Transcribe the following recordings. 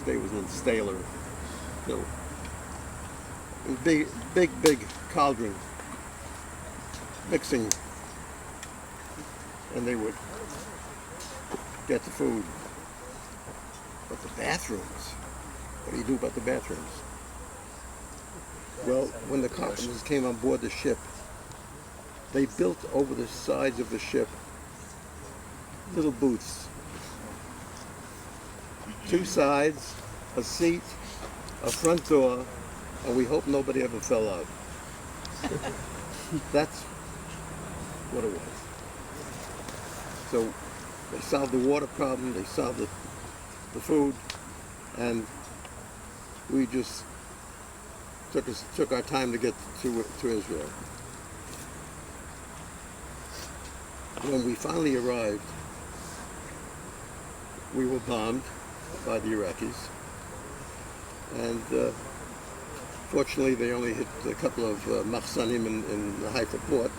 day was in Staler. So, big cauldron mixing, and they would get the food. But the bathrooms, what do you do about the bathrooms? Well, when the carpenters came on board the ship, they built over the sides of the ship little booths. 2 sides, a seat, a front door, and we hope nobody ever fell out. That's what it was. So they solved the water problem, they solved the food, and we just took our time to get to Israel. When we finally arrived, we were bombed by the Iraqis, and fortunately they only hit a couple of machsanim in the Haifa port,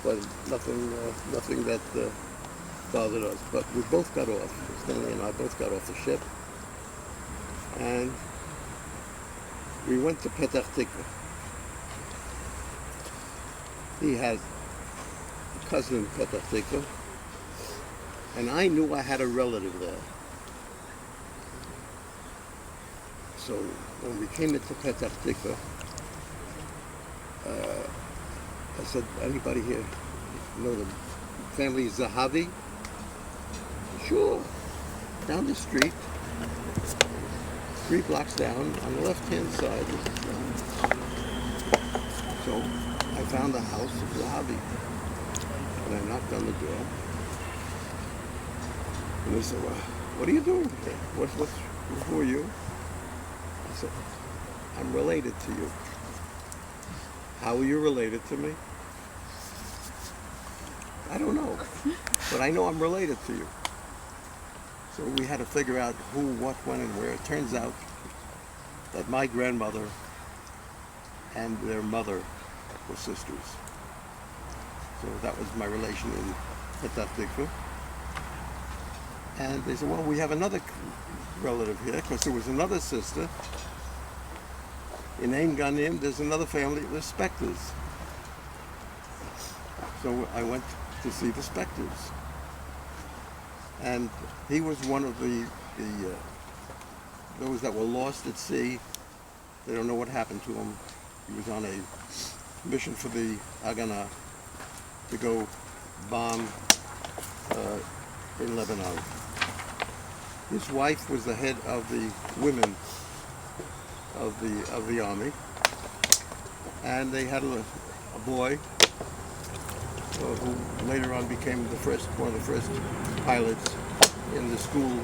but nothing that bothered us. But we both got off. Stanley and I both got off the ship, and we went to Petach Tikva. He had a cousin in Petach Tikva, and I knew I had a relative there. So when we came into Petach Tikva, I said, anybody here know the family Zahavi? Sure. Down the street, 3 blocks down, on the left-hand side. So I found the house of Zahavi, and I knocked on the door. And they said, well, what are you doing here? Who are you? I said, I'm related to you. How are you related to me? I don't know, but I know I'm related to you. So we had to figure out who, what, when, and where. It turns out that my grandmother and their mother were sisters. So that was my relation in Petach Tikva. And they said, well, we have another relative here, because there was another sister. In Ein Ganim, there's another family, the Specters. So I went to see the Specters. And he was one of those that were lost at sea. They don't know what happened to him. He was on a mission for the Haganah to go bomb in Lebanon. His wife was the head of the women of the army, and they had a boy who later on became one of the first pilots in the school,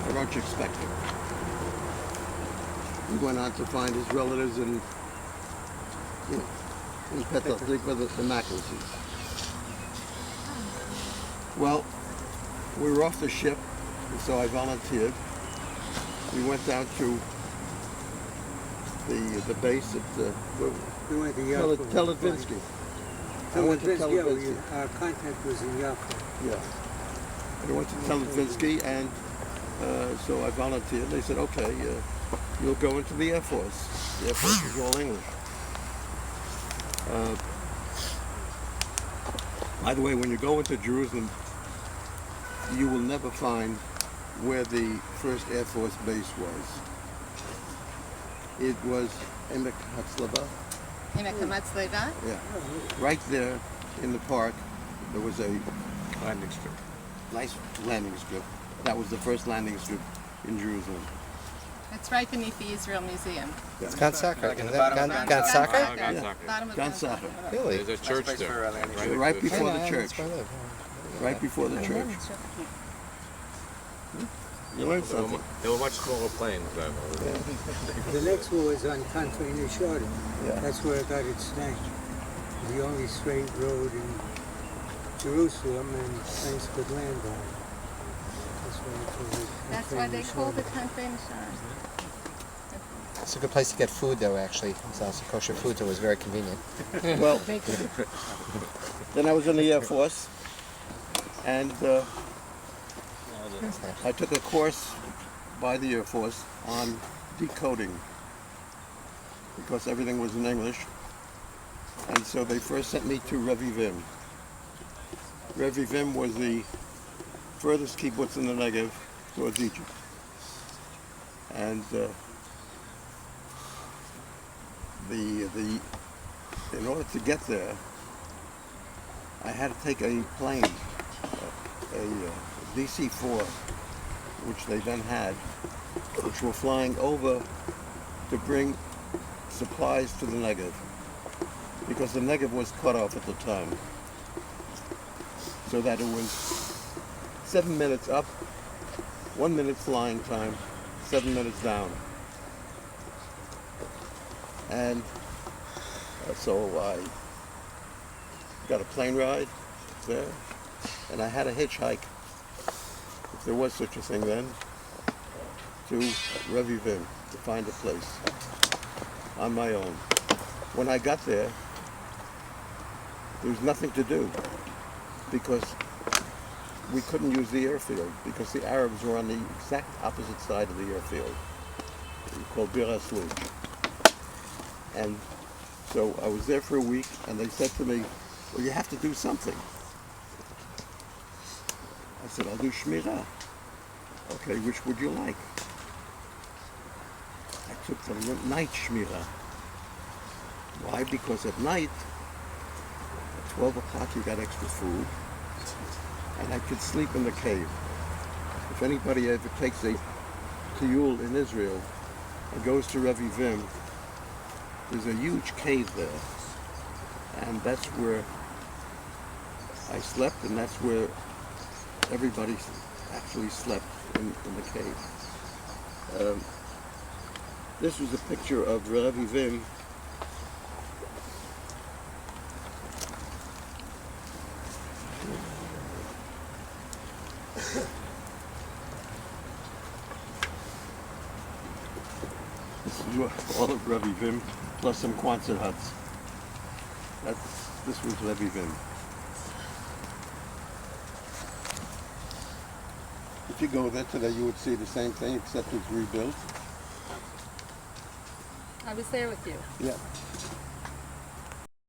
Aeronautic Spectre. He went on to find his relatives in Petach Tikva, the Mackenzies. Well, we were off the ship, so I volunteered. We went down to the base at we went to Yaakov. Televinsky. I went to Televinsky. Our contact was in Yaakov. Yeah. I went to Televinsky, and so I volunteered. They said, okay, you'll go into the Air Force. The Air Force is all English. By the way, when you go into Jerusalem, you will never find where the first Air Force base was. It was Emek Hatzlava. Emek Hatzlava? Yeah. Right there in the park, there was a landing strip. Nice landing strip. That was the first landing strip in Jerusalem. It's right beneath the Israel Museum. Yeah. It's Gan Sacher. Like in Is the that bottom Gan of Gan Gan Sacher? Sacher. Gan Sacher. Bottom of Gan Sacher. Really? There's a church place there. for a landing strip. Right Yeah, before the that's church. where I live. Right before the church. You learned something. They were much smaller planes then. The next war was on Kanfei Nishari. Yeah. That's where it got its name. The only straight road in Jerusalem, and planes could land on it. That's why they called it Kanfei Nishari. It's a good place to get food, though, actually. It's also kosher food, so it was very convenient. Well, then I was in the Air Force, and What's that? I took a course by the Air Force on decoding because everything was in English. And so they first sent me to Revivim. Revivim was the furthest kibbutz in the Negev towards Egypt. And in order to get there, I had to take a plane, a DC-4, which they then had, which were flying over to bring supplies to the Negev, because the Negev was cut off at the time. So that it was 7 minutes up, 1 minute flying time, 7 minutes down. And so I got a plane ride there, and I had a hitchhike, if there was such a thing then, to Revivim to find a place on my own. When I got there was nothing to do because we couldn't use the airfield because the Arabs were on the exact opposite side of the airfield, called Bir Asluj. And so I was there for a week, and they said to me, well, you have to do something. I said, I'll do shmirah. Okay, which would you like? I took the night shmirah. Why? Because at night, at 12 o'clock, you got extra food, and I could sleep in the cave. If anybody ever takes a tiyul in Israel and goes to Revivim, there's a huge cave there, and that's where I slept, and that's where everybody actually slept in the cave. This was a picture of Revivim. This is all of Revivim, plus some Quonset huts. This was Revivim. If you go there today, you would see the same thing, except it's rebuilt. I was there with you. Yeah.